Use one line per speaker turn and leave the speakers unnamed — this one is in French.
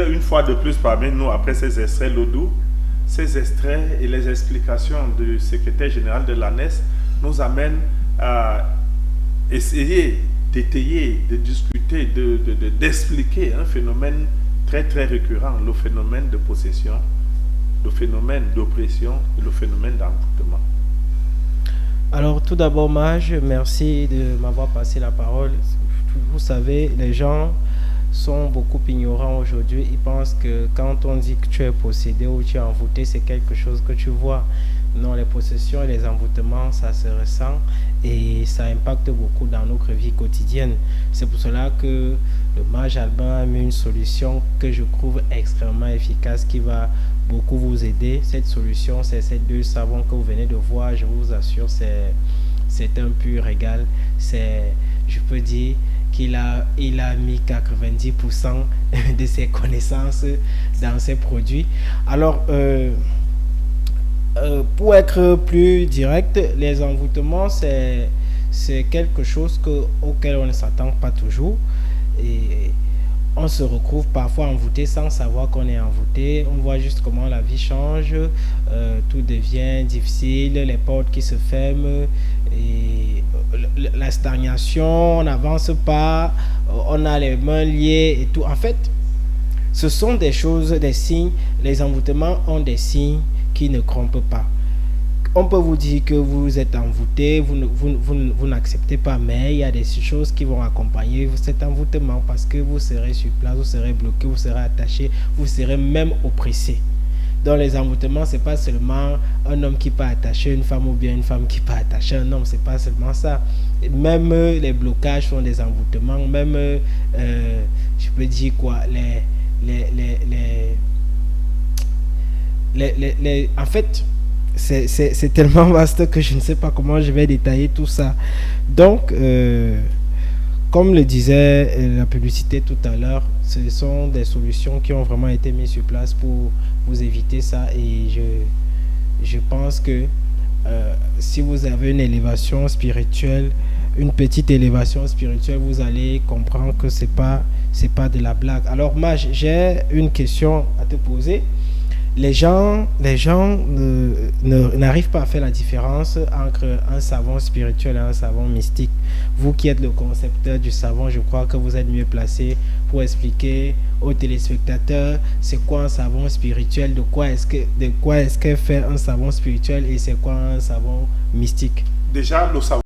être une fois de plus parmi nous après ces extraits Lodou. Ces extraits et les explications du secrétaire général de l'ANES nous amènent à essayer d'étayer, de discuter, d'expliquer un phénomène très très récurrent, le phénomène de possession, le phénomène d'oppression et le phénomène d'envoûtement.
Alors tout d'abord, Maj, merci de m'avoir passé la parole. Vous savez, les gens sont beaucoup ignorants aujourd'hui. Ils pensent que quand on dit que tu es possédé ou tu es envoûté, c'est quelque chose que tu vois. Non, les possessions et les envoûtements, ça se ressent et ça impacte beaucoup dans notre vie quotidienne. C'est pour cela que le Maj Albin a mis une solution que je trouve extrêmement efficace qui va beaucoup vous aider. Cette solution, c'est ces deux savons que vous venez de voir. Je vous assure, c'est un pur régal. Je peux dire il a mis 90% de ses connaissances dans ses produits. Alors, pour être plus direct, les envoûtements, c'est quelque chose auquel on ne s'attend pas toujours. Et on se retrouve parfois envoûté sans savoir qu'on est envoûté. On voit juste comment la vie change, tout devient difficile, les portes qui se ferment, et la stagnation, on n'avance pas, on a les mains liées et tout. En fait, ce sont des choses, des signes. Les envoûtements ont des signes qui ne trompent pas. On peut vous dire que vous êtes envoûté, vous n'acceptez pas, mais il y a des choses qui vont accompagner cet envoûtement parce que vous serez sur place, vous serez bloqué, vous serez attaché, vous serez même oppressé. Dans les envoûtements, c'est pas seulement un homme qui peut attacher une femme ou bien une femme qui peut attacher un homme, c'est pas seulement ça. Même les blocages sont des envoûtements, même, je peux dire quoi, en fait, c'est tellement vaste que je ne sais pas comment je vais détailler tout ça. Donc, comme le disait la publicité tout à l'heure, ce sont des solutions qui ont vraiment été mises sur place pour vous éviter ça. Et je pense que si vous avez une élévation spirituelle, une petite élévation spirituelle, vous allez comprendre que c'est pas de la blague. Alors, Maj, j'ai une question à te poser. Les gens n'arrivent pas à faire la différence entre un savon spirituel et un savon mystique. Vous qui êtes le concepteur du savon, je crois que vous êtes mieux placé pour expliquer aux téléspectateurs c'est quoi un savon spirituel, de quoi est-ce que fait un savon spirituel et c'est quoi un savon mystique.
Déjà, le savon